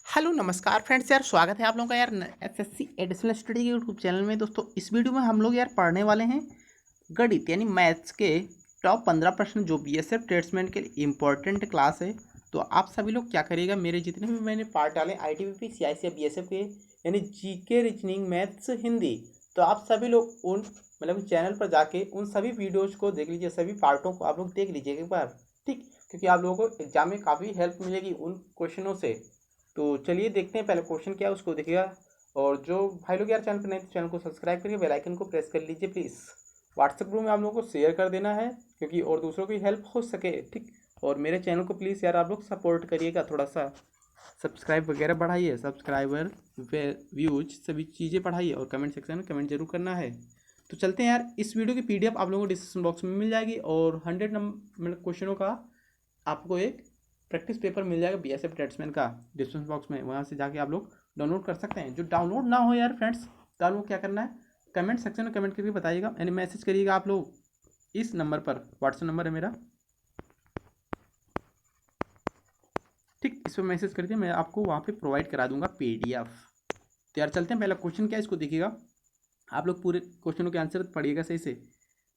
Hello नमस्कार friends यार, स्वागत है आप लोगों का यार एसएससी एडिशनल स्टडी के यूट्यूब चैनल में। दोस्तों इस वीडियो में हम लोग यार पढ़ने वाले हैं गणित यानी मैथ्स के टॉप 15 प्रश्न जो बीएसएफ ट्रेड्समैन के लिए इंपॉर्टेंट क्लास है। तो आप सभी लोग क्या करिएगा, मेरे जितने भी मैंने पार्ट डाले आईटीबीपी सीआईसी बीएसएफ के यानी जीके रीजनिंग मैथ्स हिंदी, तो आप सभी लोग उन चैनल पर जाके उन सभी वीडियोज को देख लीजिए, सभी पार्टों को आप लोग देख लीजिए एक बार, ठीक। क्योंकि आप लोगों को एग्जाम में काफ़ी हेल्प मिलेगी उन क्वेश्चनों से। तो चलिए देखते हैं पहले क्वेश्चन क्या है उसको देखिएगा। और जो भाई लोग यार चैनल पर नए तो चैनल को सब्सक्राइब करिए, बेल आइकन को प्रेस कर लीजिए प्लीज़। व्हाट्सएप ग्रुप में आप लोगों को शेयर कर देना है क्योंकि और दूसरों की हेल्प हो सके, ठीक। और मेरे चैनल को प्लीज़ यार आप लोग सपोर्ट करिएगा, थोड़ा सा सब्सक्राइब वगैरह बढ़ाइए, सब्सक्राइबर व्यूज सभी चीज़ें बढ़ाइए और कमेंट सेक्शन में कमेंट जरूर करना है। तो चलते हैं यार, इस वीडियो की पीडीएफ आप लोगों को डिस्क्रिप्शन बॉक्स में मिल जाएगी और 100 नंबर क्वेश्चनों का आपको एक प्रैक्टिस पेपर मिल जाएगा बीएसएफ ट्रेड्समैन का डिस्क्रिप्शन बॉक्स में, वहाँ से जाके आप लोग डाउनलोड कर सकते हैं। जो डाउनलोड ना हो यार फ्रेंड्स, तो आप लोग क्या करना है, कमेंट सेक्शन में कमेंट करके बताइएगा, यानी मैसेज करिएगा आप लोग इस नंबर पर, व्हाट्सएप नंबर है मेरा, ठीक। इस पर मैसेज करके मैं आपको वहाँ पे प्रोवाइड करा दूंगा पीडीएफ। तो यार चलते हैं, पहला क्वेश्चन क्या है इसको देखिएगा। आप लोग पूरे क्वेश्चनों के आंसर पढ़िएगा सही से।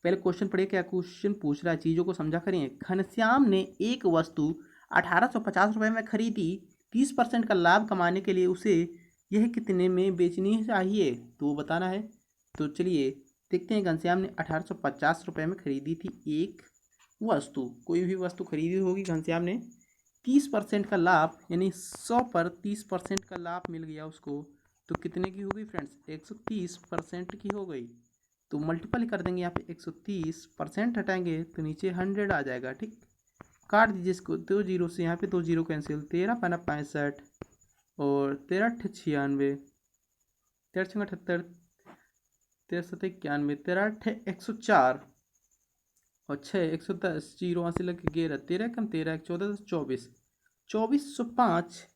पहले क्वेश्चन पढ़िए, क्या क्वेश्चन पूछ रहा है, चीज़ों को समझा करिए। घनश्याम ने एक वस्तु 1850 रुपये में खरीदी, 30% का लाभ कमाने के लिए उसे यह कितने में बेचनी चाहिए, तो वो बताना है। तो चलिए देखते हैं, घनश्याम ने 1850 रुपये में खरीदी थी एक वस्तु, कोई भी वस्तु खरीदी होगी घनश्याम ने, 30% का लाभ यानी 100 पर 30% का लाभ मिल गया उसको, तो कितने की होगी फ्रेंड्स, 130% की हो गई। तो मल्टीपल कर देंगे, यहाँ पे 130% हटाएंगे तो नीचे 100 आ जाएगा, ठीक। काट दीजिए इसको, दो जीरो से यहाँ पे दो जीरो कैंसिल, 13×5 = 65 और 13×8 = 96, 13×6 = 78, 13×7 = 91, 13×8 = 104 और 6 110, जीरो वहाँ से लग के 11, 13 कम 13 14 2405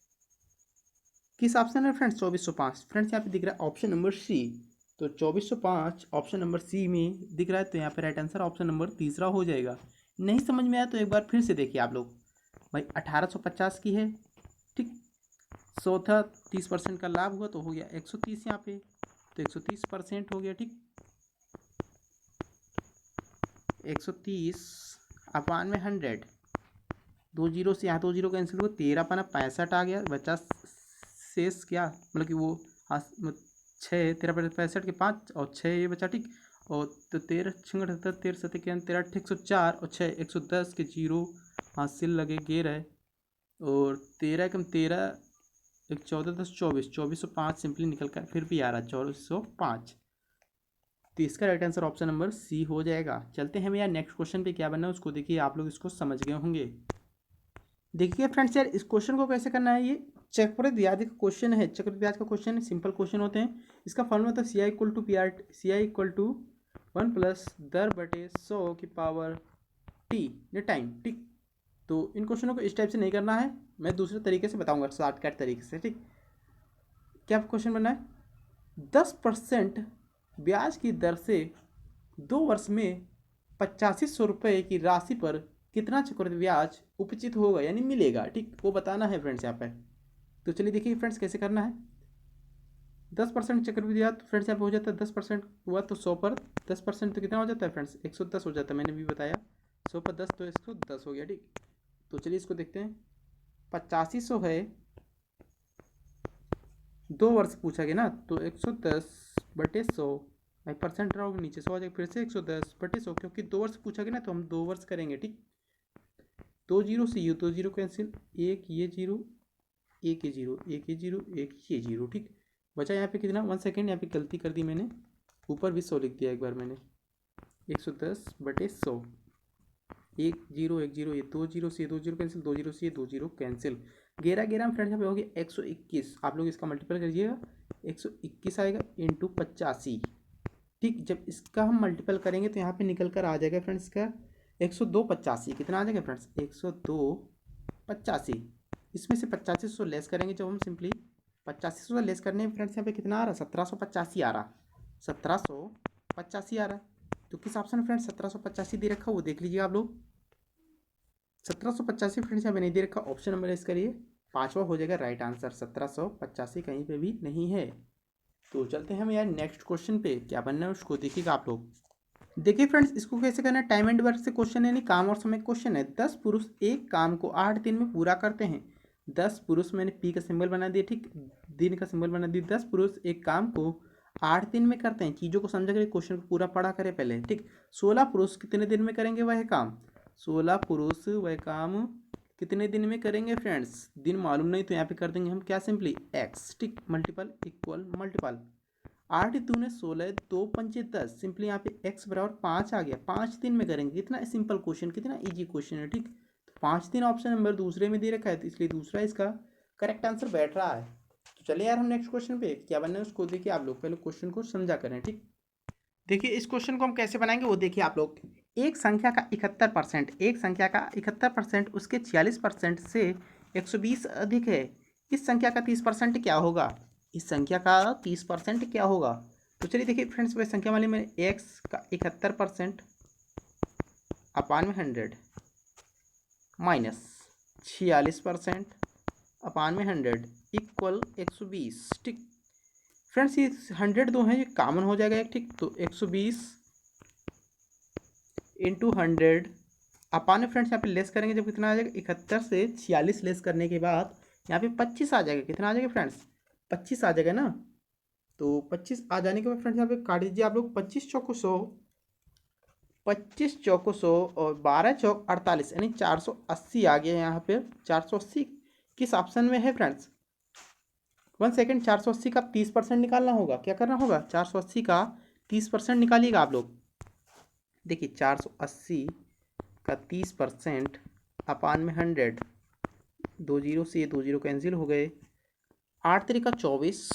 किस ऑप्शन है फ्रेंड्स, 2405 फ्रेंड्स यहाँ पे दिख रहा है ऑप्शन नंबर सी। तो 2405 ऑप्शन नंबर सी में दिख रहा है, तो यहाँ पे राइट आंसर ऑप्शन नंबर तीसरा हो जाएगा। नहीं समझ में आया तो एक बार फिर से देखिए आप लोग, भाई 1850 की है, ठीक। 100 था, 30% का लाभ हुआ तो हो गया 130 यहाँ पे, तो 130% हो गया, ठीक। 130/100, दो जीरो से यहाँ दो जीरो कैंसिल हो, 13×65 आ गया, बचा शेष क्या, कि वो छः, 13×65 के 5 और 6 ये बचा, ठीक। और तो 13×6 = 78, 13×7 = 13 104 और 6 110 के जीरो हासिल लगे 11 और 13 कम 13 एक 14 10 24, 2405 सिंपली निकल कर फिर भी आ रहा है 2405। तो इसका right answer option number C हो जाएगा। चलते हैं भैया नेक्स्ट क्वेश्चन पे, क्या बनना है उसको देखिए, आप लोग इसको समझ गए होंगे। देखिए फ्रेंड्स यार, इस क्वेश्चन को कैसे करना है, ये चक्रवृद्धि ब्याज का क्वेश्चन है, चक्रवृद्धि ब्याज का क्वेश्चन है, सिंपल क्वेश्चन होते हैं। इसका फॉर्मूला था CI = 1/100 ये टाइम, ठीक। तो इन क्वेश्चनों को इस टाइप से नहीं करना है, मैं दूसरे तरीके से बताऊंगा, शॉर्टकट तरीके से, ठीक। क्या क्वेश्चन बनना है, 10% ब्याज की दर से 2 वर्ष में 8500 रुपये की राशि पर कितना चक्रवृद्धि ब्याज उपचित होगा यानी मिलेगा, ठीक। वो बताना है फ्रेंड्स यहाँ पे। तो चलिए देखिए फ्रेंड्स कैसे करना है। 10% चक्रवृद्धि ब्याज, तो फ्रेंड्स यहाँ पे हो जाता है 10% हुआ तो 100 पर 10% तो कितना हो जाता है फ्रेंड्स, 110 हो जाता है, मैंने भी बताया 100 पर 10 तो 110 हो गया, ठीक। तो चलिए इसको देखते हैं, 8500 है, 2 वर्ष पूछा गया ना, तो 110/100, भाई परसेंट रहोगे नीचे 100 आ जाएगा, फिर से 110/100, क्योंकि 2 वर्ष पूछा गया ना तो हम 2 वर्ष करेंगे, ठीक। दो जीरो से ये दो जीरो कैंसिल, एक ये जीरो, एक ये जीरो, एक ये जीरो, एक ये जीरो, ठीक। बचा यहाँ पे कितना, 1 सेकेंड, यहाँ पे गलती कर दी मैंने, ऊपर भी 100 लिख दिया एक बार मैंने, 110/100, एक जीरो ये दो जीरो से ये दो जीरो कैंसिल, दो जीरो से ये दो जीरो कैंसिल, 11 फ्रेंड्स यहाँ पे हो गया 121। आप लोग इसका मल्टीपल करिएगा, 121 आएगा इंटू 85, ठीक। जब इसका हम मल्टीपल करेंगे तो यहाँ पे निकल कर आ जाएगा फ्रेंड्स का 102/85, कितना आ जाएगा फ्रेंड्स, 102/85। इसमें से 8500 लेस करेंगे जब हम, सिंपली 8500 लेस करने में फ्रेंड्स यहाँ पे कितना आ रहा है, 1785 आ रहा, 1785 आ रहा। तो किस ऑप्शन में फ्रेंड्स 1785 दे रखा वो देख लीजिए आप लोग, 1785 फ्रेंड्स यहाँ पे नहीं दे रखा, ऑप्शन नंबर इसका लिए पाँचवा हो जाएगा राइट आंसर, 1785 कहीं पे भी नहीं है। तो चलते हैं हम यार नेक्स्ट क्वेश्चन पे, क्या बनना है उसको देखिएगा आप लोग। देखिए फ्रेंड्स, इसको कैसे करना है, टाइम एंड वर्क से क्वेश्चन है, यानी काम और समय क्वेश्चन है। 10 पुरुष एक काम को 8 दिन में पूरा करते हैं। 10 पुरुष, मैंने पी का सिंबल बना दिया, ठीक, दिन का सिंबल बना दिया। 10 पुरुष एक काम को 8 दिन में करते हैं। चीज़ों को समझा करें, क्वेश्चन को पूरा पढ़ा करें पहले, ठीक। 16 पुरुष कितने दिन में करेंगे वह काम? 16 पुरुष वह काम कितने दिन में करेंगे फ्रेंड्स? दिन मालूम नहीं तो यहाँ पे कर देंगे हम क्या, सिंपली एक्स, ठीक, मल्टीपल इक्वल मल्टीपल। 8 दूने 16, 2 पंचे 10, सिंपली यहाँ पे x बराबर 5 आ गया। 5 दिन में करेंगे, कितना सिंपल क्वेश्चन, कितना इजी क्वेश्चन है, ठीक। तो 5 दिन ऑप्शन नंबर दूसरे में दे रखा है, तो इसलिए दूसरा इसका करेक्ट आंसर बैठ रहा है। तो चलिए यार हम नेक्स्ट क्वेश्चन पे क्या बनना है उसको देखिए आप लोग, पहले क्वेश्चन को समझा करें, ठीक। देखिए इस क्वेश्चन को हम कैसे बनाएंगे वो देखिए आप लोग। एक संख्या का 71%, एक संख्या का 71% उसके 46% से 120 अधिक है। इस संख्या का 30% क्या होगा? इस संख्या का 30% क्या होगा? तो चलिए देखिए फ्रेंड्स, वह संख्या वाले में एक्स का 71% अपान में 100 माइनस 46% अपान में 100 इक्वल 120, ठीक। फ्रेंड्स ये 100 दो हैं, ये कॉमन हो जाएगा एक, ठीक। तो 120 इंटू 100 अपान में फ्रेंड्स यहाँ पे लेस करेंगे जब कितना आ जाएगा, 71 से 46 लेस करने के बाद यहाँ पे 25 आ जाएगा। कितना आ जाएगा फ्रेंड्स? 25 आ जाएगा ना। तो 25 आ जाने के बाद फ्रेंड्स यहाँ पे काट दीजिए आप लोग। 25 चौको 100, 25 चौको 100 और 12 चौक 48, यानी 480 आ गया यहाँ पे। 480 किस ऑप्शन में है फ्रेंड्स? 1 सेकेंड, 480 का 30% निकालना होगा। क्या करना होगा? 480 का 30% निकालिएगा आप लोग। देखिए 480 का 30% अपान में 100, 2 जीरो से ये 2 जीरो कैंसिल हो गए। 8 तरीका 24,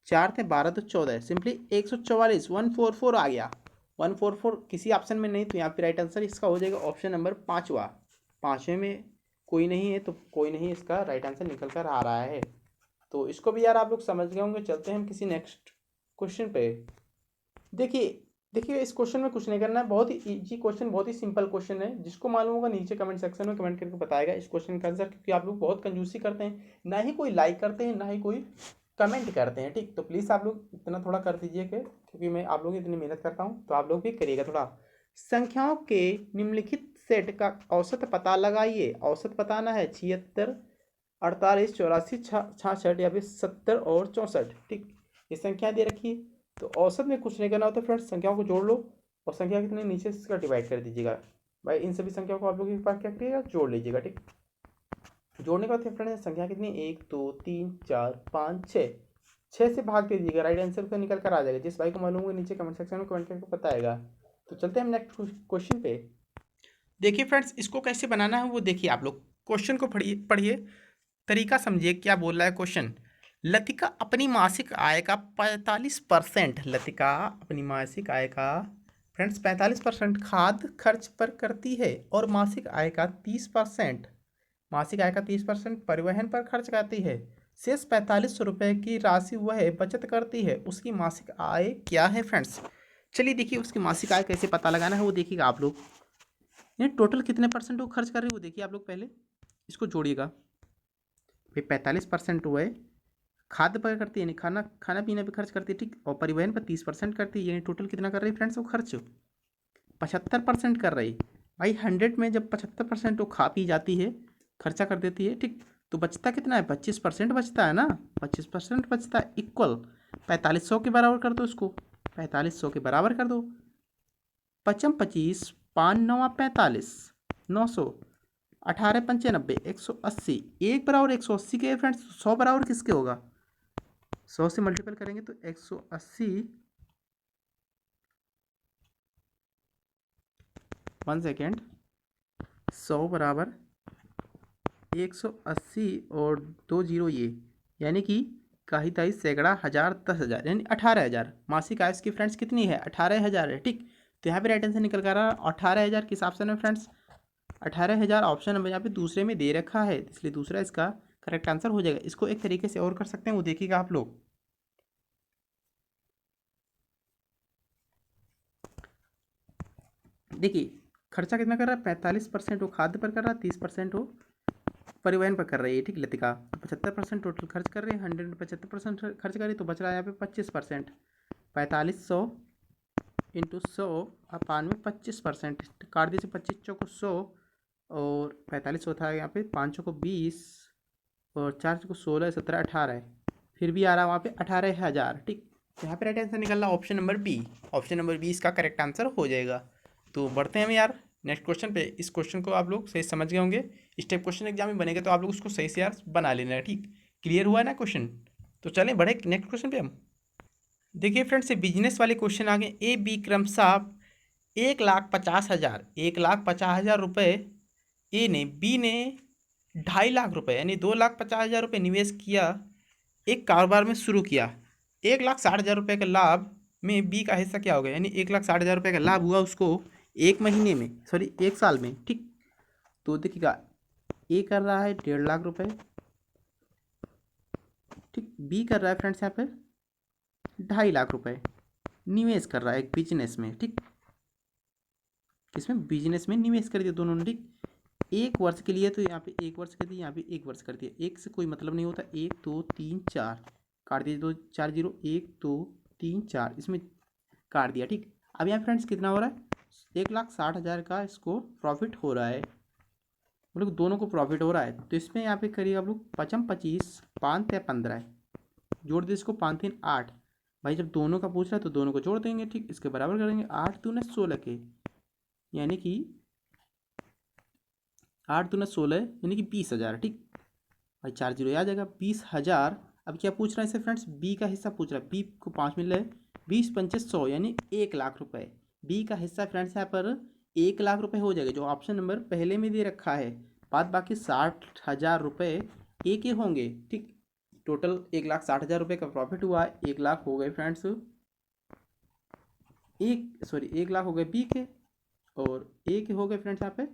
4 थे 12 तो 14, सिंपली 144, 144 आ गया। 144 किसी ऑप्शन में नहीं, तो यहाँ पे राइट आंसर इसका हो जाएगा ऑप्शन नंबर 5वां। 5वें में कोई नहीं है तो कोई नहीं, इसका राइट आंसर निकल कर आ रहा है। तो इसको भी यार आप लोग समझ गए होंगे। चलते हैं हम किसी नेक्स्ट क्वेश्चन पे। देखिए देखिए इस क्वेश्चन में कुछ नहीं करना है, बहुत ही इजी क्वेश्चन, बहुत ही सिंपल क्वेश्चन है। जिसको मालूम होगा नीचे कमेंट सेक्शन में कमेंट करके बताएगा इस क्वेश्चन का आंसर, क्योंकि आप लोग बहुत कंजूसी करते हैं, ना ही कोई लाइक करते हैं ना ही कोई कमेंट करते हैं, ठीक। तो प्लीज़ आप लोग इतना थोड़ा कर दीजिए कि क्योंकि मैं आप लोग इतनी मेहनत करता हूँ तो आप लोग भी करिएगा थोड़ा। संख्याओं के निम्नलिखित सेट का औसत पता लगाइए। औसत बताना है 76, 48, 84, 66 या फिर 70 और 64, ठीक। ये संख्या दे रखी है, तो औसत में कुछ नहीं करना होता फ्रेंड्स, संख्याओं को जोड़ लो और संख्या कितने नीचे से इसका डिवाइड कर दीजिएगा। भाई इन सभी संख्याओं को आप लोग एक बार क्या करिएगा, जोड़ लीजिएगा, ठीक। जोड़ने के बाद फ्रेंड्स संख्या कितनी, 1 2 3 4 5 6, 6 से भाग दे दीजिएगा, राइट आंसर तो निकल कर आ जाएगा। जिस भाई को मालूम होगा नीचे कमेंट सेक्शन में कमेंट करके बताएगा। तो चलते हैं हम नेक्स्ट क्वेश्चन पे। देखिए फ्रेंड्स, इसको कैसे बनाना है वो देखिए आप लोग। क्वेश्चन को पढ़िए पढ़िए, तरीका समझिए क्या बोल रहा है क्वेश्चन। लतिका अपनी मासिक आय का 45%, लतिका अपनी मासिक आय का फ्रेंड्स 45% खाद्य खर्च पर करती है और मासिक आय का 30%, मासिक आय का 30% परिवहन पर खर्च करती है। शेष 4500 रुपये की राशि वह बचत करती है। उसकी मासिक आय क्या है फ्रेंड्स? चलिए देखिए उसकी मासिक आय कैसे पता लगाना है वो देखिएगा आप लोग। ये टोटल कितने परसेंट वो खर्च कर रही है वो देखिए आप लोग। पहले इसको जोड़िएगा। भाई 45% हुआ है, खाद्य पर करती है यानी खाना खाना पीना पे खर्च करती है, ठीक। और परिवहन पर 30% करती है, यानी टोटल कितना कर रही है फ्रेंड्स वो खर्च? 75% कर रही। भाई 100 में जब 75% वो खा पी जाती है, खर्चा कर देती है, ठीक। तो बचता कितना है? 25% बचता है ना। 25% बचता है इक्वल 4500 के बराबर कर दो इसको। 4500 के बराबर कर दो। 55 25, 5 9 45, 900, 18 95, 180, एक बराबर 180 के फ्रेंड्स। 100 बराबर किसके होगा? 100 से मल्टीपल करेंगे तो 180, 1 सेकेंड, 100 बराबर 180 और 2 जीरो ये, यानी कि काही ताई सैकड़ा हज़ार 10,000, यानी 18,000 मासिक आय की फ्रेंड्स कितनी है? 18,000 है, ठीक। तो यहाँ पे राइट आंसर निकल कर रहा है 18,000 किस ऑप्शन में फ्रेंड्स? 18,000 ऑप्शन नंबर यहाँ पे दूसरे में दे रखा है, इसलिए दूसरा इसका करेक्ट आंसर हो जाएगा। इसको एक तरीके से और कर सकते हैं वो देखिएगा आप लोग। देखिए खर्चा कितना कर रहा है? 45% वो खाद्य पर कर रहा है, 30% वो परिवहन पर कर रही है, ठीक लतिका। तो 75% टोटल खर्च कर रहे हैं, 175% खर्च कर रही है, तो बच रहा है यहाँ पे 25%। 4500 इंटू 100 अपान में 25%, काट दीजिए 25 चौको 100 और 45 होता है यहाँ पे, 5 चौको 20 और 4 चौको 16, 17, 18 है, फिर भी आ रहा है वहाँ पे 18,000, ठीक। यहाँ पे राइट आंसर निकल रहा option number B. Option number B इसका करेक्ट आंसर हो जाएगा। तो बढ़ते हैं हम यार नेक्स्ट क्वेश्चन पे। इस क्वेश्चन को आप लोग सही समझ गए होंगे, स्टेप क्वेश्चन एग्जाम में बनेगा तो आप लोग उसको सही से यार बना लेना है, ठीक। क्लियर हुआ ना क्वेश्चन? तो चलें बढ़े नेक्स्ट क्वेश्चन पे हम। देखिए फ्रेंड्स, बिजनेस वाले क्वेश्चन आ गए। ए बी क्रमशः 1,50,000 1,50,000 रुपये ए ने, बी ने 2.5 लाख रुपए यानी 2,50,000 रुपये निवेश किया, एक कारोबार में शुरू किया। 1,60,000 रुपये का लाभ में बी का हिस्सा क्या होगा, यानी 1,60,000 रुपये का लाभ हुआ उसको एक महीने में, सॉरी 1 साल में, ठीक। तो देखिएगा ए कर रहा है 1.5 लाख रुपए, ठीक। बी कर रहा है फ्रेंड्स यहाँ पे 2.5 लाख रुपए निवेश कर रहा है एक बिजनेस में, ठीक। किसमें? बिजनेस में निवेश कर दिया दोनों ने, ठीक। 1 वर्ष के लिए तो यहाँ पे 1 वर्ष कर दिया, यहाँ पे 1 वर्ष कर दिया, एक से कोई मतलब नहीं होता। 1 2 3 4 काट दीजिए, 2 4 0, 1 2 3 4 इसमें काट दिया, ठीक। अब यहाँ फ्रेंड्स कितना हो रहा है? 1,60,000 का इसको प्रॉफिट हो रहा है, मतलब दोनों को प्रॉफिट हो रहा है। तो इसमें यहाँ पे करिए आप लोग 55 25 5 3 15 है, जोड़ दीजिए इसको, 5 3 8। भाई जब दोनों का पूछ रहा है तो दोनों को जोड़ देंगे, ठीक। इसके बराबर करेंगे 8 दूने 16 के, यानी कि 8 दूना 16 यानी कि 20,000, ठीक। भाई 4 जीरो आ जाएगा, 20,000। अब क्या पूछ रहा है इससे फ्रेंड्स? बी का हिस्सा पूछ रहा है। बी को 5 मिल रहा है, 20 पंचे 100 यानी 1 लाख रुपए। बी का हिस्सा फ्रेंड्स यहाँ पर 1 लाख रुपए हो जाएगा, जो ऑप्शन नंबर पहले में दे रखा है। बाद बाकी 60,000 रुपये ए के होंगे, ठीक। टोटल 1,60,000 रुपये का प्रॉफिट हुआ है, 1 लाख हो गए फ्रेंड्स, 1 लाख हो गए बी के, और ए के हो गए फ्रेंड्स यहाँ पे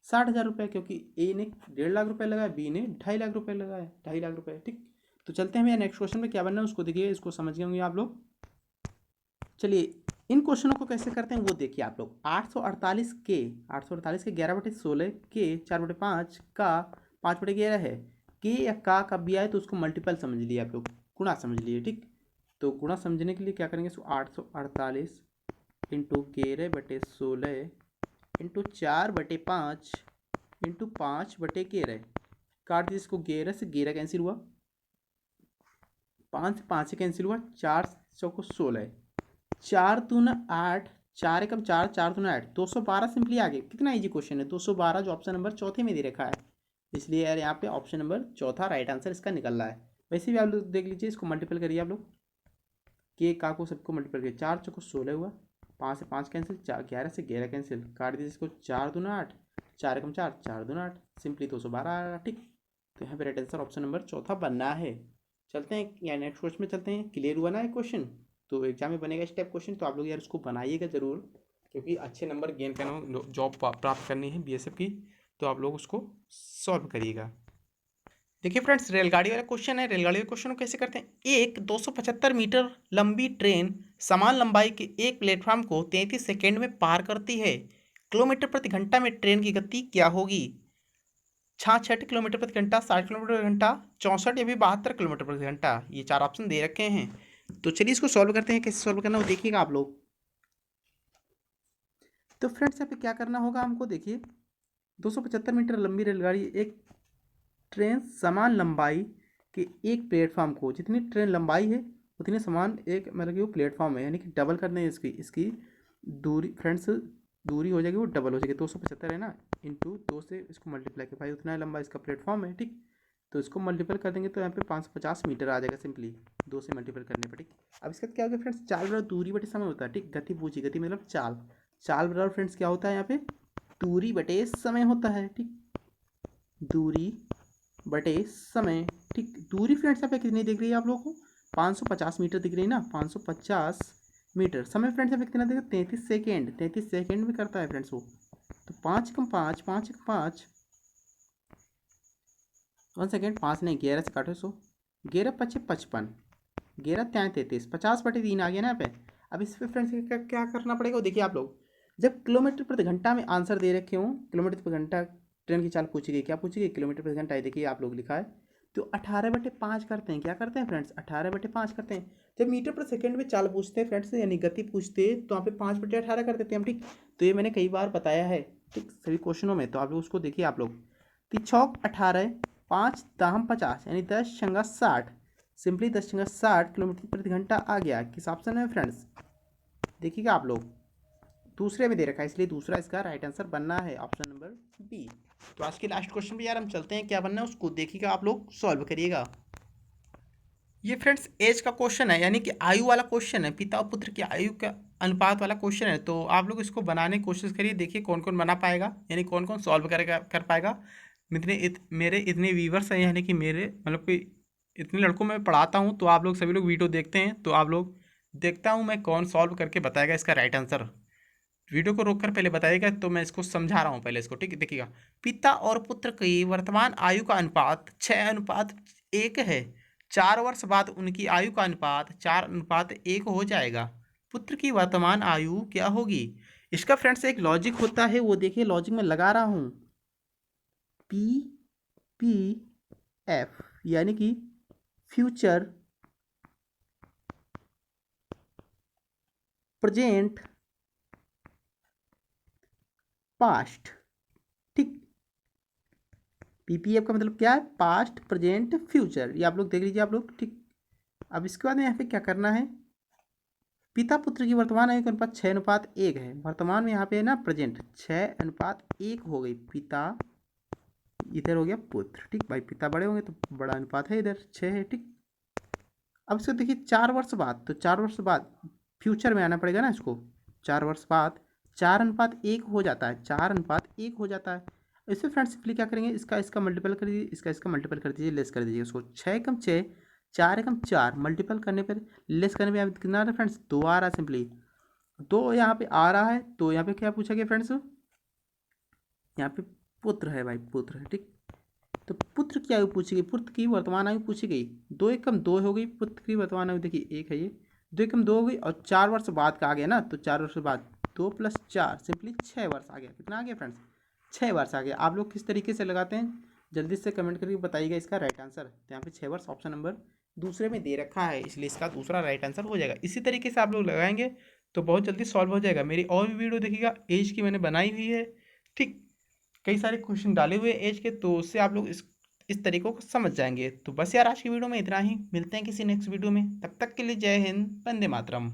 60,000 रुपये, क्योंकि ए ने 1.5 लाख रुपए लगाया, बी ने 2.5 लाख रुपए लगाया, 2.5 लाख रुपए, ठीक। तो चलते हैं भैया नेक्स्ट क्वेश्चन में क्या बनना है उसको देखिए, इसको समझ गए होंगे आप लोग। चलिए इन क्वेश्चनों को कैसे करते हैं वो देखिए आप लोग। 848 के 11/16 के 4/5 का 5/11 है। के या का बी आए तो उसको मल्टीपल समझ लिए आप लोग, गुणा समझ लिए, ठीक। तो गुणा समझने के लिए क्या करेंगे, इसको 848 इंटू 11/16 इंटू 4/5 इंटू 5/11 काट दीजिए इसको, 11 से 11 कैंसिल हुआ, 5 से 5 से कैंसिल हुआ, 4 चौको 16, 4 दूना 8, 4 एकम 4, 4 दूना 8, 212 सिंपली आ गए। कितना इजी क्वेश्चन है, 212 जो ऑप्शन नंबर चौथे में दे रखा है, इसलिए यार यहाँ पे ऑप्शन नंबर चौथा राइट आंसर इसका निकल रहा है। वैसे भी आप लोग देख लीजिए, इसको मल्टीपल करिए आप लोग, के का को सबको मल्टीपल करिए, 4 चौको 16 हुआ, 5 से 5 कैंसिल, 11 से 11 कैंसिल, काट दीजिए इसको, 4 दूना 8, 4 एकम 4, 4 दूना 8, सिंपली 212 आ रहा, ठीक। तो यहाँ पे राइट आंसर ऑप्शन नंबर चौथा बनना है। चलते हैं या नेक्स्ट क्वेश्चन में चलते हैं। क्लियर हुआ ना ये क्वेश्चन? तो एग्जाम में बनेगा स्टेप क्वेश्चन, तो आप लोग यार उसको बनाइएगा ज़रूर, क्योंकि अच्छे नंबर गेन करना, जॉब प्राप्त करनी है बीएसएफ की, तो आप लोग उसको सॉल्व करिएगा। देखिए फ्रेंड्स, रेलगाड़ी वाला क्वेश्चन है। रेलगाड़ी वाले क्वेश्चन को कैसे करते हैं? एक 275 मीटर लंबी ट्रेन समान लंबाई के एक प्लेटफॉर्म को 33 सेकेंड में पार करती है। किलोमीटर प्रति घंटा में ट्रेन की गति क्या होगी? 66 किलोमीटर प्रति घंटा, 60 किलोमीटर प्रति घंटा, 64 या भी 72 किलोमीटर प्रति घंटा। ये 4 ऑप्शन दे रखे हैं। तो चलिए इसको सॉल्व करते हैं, कैसे सॉल्व करना वो देखिएगा आप लोग। तो फ्रेंड्स यहाँ पे क्या करना होगा हमको, देखिए 275 मीटर लंबी रेलगाड़ी, एक ट्रेन समान लंबाई के एक प्लेटफॉर्म को, जितनी ट्रेन लंबाई है उतनी समान एक मतलब कि वो प्लेटफॉर्म है, यानी कि डबल करने इसकी दूरी फ्रेंड्स, दूरी हो जाएगी वो डबल हो जाएगी। 275 है ना, इंटू 2 से इसको मल्टीप्लाई कर, भाई उतना लंबा इसका प्लेटफॉर्म है, ठीक। तो इसको मल्टीपल कर देंगे तो यहाँ पे 550 मीटर आ जाएगा, सिंपली 2 से मल्टीपल करने पर, ठीक। अब इसका क्या होगा फ्रेंड्स, चाल बराबर दूरी बटे समय होता है, ठीक। गति पूछी, गति मतलब चाल, चाल बराबर फ्रेंड्स क्या होता है यहाँ पे, दूरी बटे समय होता है, ठीक। दूरी बटे समय, ठीक। दूरी फ्रेंड्स यहाँ पे कितनी दिख रही है आप लोगों को? 550 मीटर दिख रही है ना, 550 मीटर। समय फ्रेंड्स यहाँ पे कितना देगा? 33 सेकेंड, 33 सेकेंड में करता है फ्रेंड्स वो। तो 5 कम 5, 5 कम 5, 1 सेकेंड, 5 नहीं 11 से काटो 100, 11 पचे 55, 11 ત્યાં 33, 50/3 आ गया ना यहाँ पे। अब इस पे फ्रेंड्स क्या करना पड़ेगा वो देखिए आप लोग। जब किलोमीटर प्रति घंटा में आंसर दे रखे हों, किलोमीटर प्रति घंटा ट्रेन की चाल पूछी गई, क्या पूछी गई, किलोमीटर प्रति घंटा। देखिए आप लोग लिखा है, तो 18/5 करते हैं, क्या करते हैं फ्रेंड्स, 18/5 करते हैं। जब मीटर पर सेकंड में चाल पूछते हैं फ्रेंड्स, यानी गति पूछते हैं, तो यहाँ पे 5/18 कर देते हैं हम, ठीक। तो ये मैंने कई बार बताया है, ठीक, सभी क्वेश्चनों में, तो आप लोग उसको देखिए आप लोग। 3×6 = 18, 5×10 = 50, यानी 10×60, सिंपली 10×60 किलोमीटर प्रति घंटा आ गया। किस ऑप्शन में फ्रेंड्स, देखिएगा आप लोग, दूसरे में दे रखा है, इसलिए दूसरा इसका राइट आंसर बनना है, ऑप्शन नंबर बी। तो आज के लास्ट क्वेश्चन पे यार हम चलते हैं, क्या बनना है उसको देखिएगा आप लोग, सॉल्व करिएगा। ये फ्रेंड्स एज का क्वेश्चन है, यानी कि आयु वाला क्वेश्चन है, पिता और पुत्र की आयु का अनुपात वाला क्वेश्चन है। तो आप लोग इसको बनाने की कोशिश करिए, देखिए कौन कौन बना पाएगा, यानी कौन कौन सॉल्व कर पाएगा। मेरे इतने व्यूवर्स हैं, यानी कि मेरे मतलब कि इतने लड़कों में पढ़ाता हूँ, तो आप लोग सभी लोग वीडियो देखते हैं, तो आप लोग देखता हूँ मैं कौन सॉल्व करके बताएगा इसका राइट आंसर। वीडियो को रोककर पहले बताइएगा, तो मैं इसको समझा रहा हूँ पहले इसको, ठीक है। देखिएगा, पिता और पुत्र की वर्तमान आयु का अनुपात 6:1 है। 4 वर्ष बाद उनकी आयु का अनुपात 4:1 हो जाएगा। पुत्र की वर्तमान आयु क्या होगी। इसका फ्रेंड्स एक लॉजिक होता है, वो देखिए लॉजिक में लगा रहा हूँ, PPF, यानी कि फ्यूचर, प्रेजेंट, पास्ट, ठीक। PPF का मतलब क्या है, पास्ट, प्रेजेंट, फ्यूचर, ये आप लोग देख लीजिए आप लोग, ठीक। अब इसके बाद में यहाँ पे क्या करना है, पिता पुत्र की वर्तमान आयु का अनुपात 6:1 है। वर्तमान में यहाँ पे है ना प्रेजेंट, 6:1 हो गई, पिता इधर हो गया पुत्र, ठीक। भाई पिता बड़े होंगे तो बड़ा अनुपात है, इधर 6 है, ठीक। अब इसको देखिए 4 वर्ष बाद, तो 4 वर्ष बाद फ्यूचर में आना पड़ेगा ना इसको, 4 वर्ष बाद 4:1 हो जाता है, 4:1 हो जाता है। इससे फ्रेंड्स सिंपली क्या करेंगे, इसका मल्टीपल कर दीजिए, इसका मल्टीपल कर दीजिए, लेस कर दीजिए उसको, 6×6 4×4 मल्टीपल करने पर लेस करने पर कितना आ रहा है फ्रेंड्स, 2 आ रहा है सिंपली, 2 यहाँ पे आ रहा है। तो यहाँ पे क्या पूछा गया फ्रेंड्स, यहाँ पे पुत्र है भाई, पुत्र है, ठीक। तो पुत्र की आयु पूछी गई, पुत्र की वर्तमान आयु पूछी गई, 2 × 2 हो गई, पुत्र की वर्तमान आयु देखिए 1 है ये, 2 × 2 हो गई, और 4 वर्ष बाद का आ गया ना, तो 4 वर्ष बाद 2 + 4 सिंपली 6 वर्ष आ गया। कितना आ गया फ्रेंड्स, 6 वर्ष आ गया। आप लोग किस तरीके से लगाते हैं जल्दी से कमेंट करके बताइएगा इसका राइट आंसर। तो यहाँ पे 6 वर्ष ऑप्शन नंबर दूसरे में दे रखा है, इसलिए इसका दूसरा राइट आंसर हो जाएगा। इसी तरीके से आप लोग लगाएंगे तो बहुत जल्दी सॉल्व हो जाएगा। मेरी और भी वीडियो देखिएगा, एज की मैंने बनाई हुई है, ठीक। कई सारे क्वेश्चन डाले हुए एज के, तो उससे आप लोग इस तरीकों को समझ जाएंगे। तो बस यार आज की वीडियो में इतना ही, मिलते हैं किसी नेक्स्ट वीडियो में, तब तक के लिए जय हिंद, वंदे मातरम।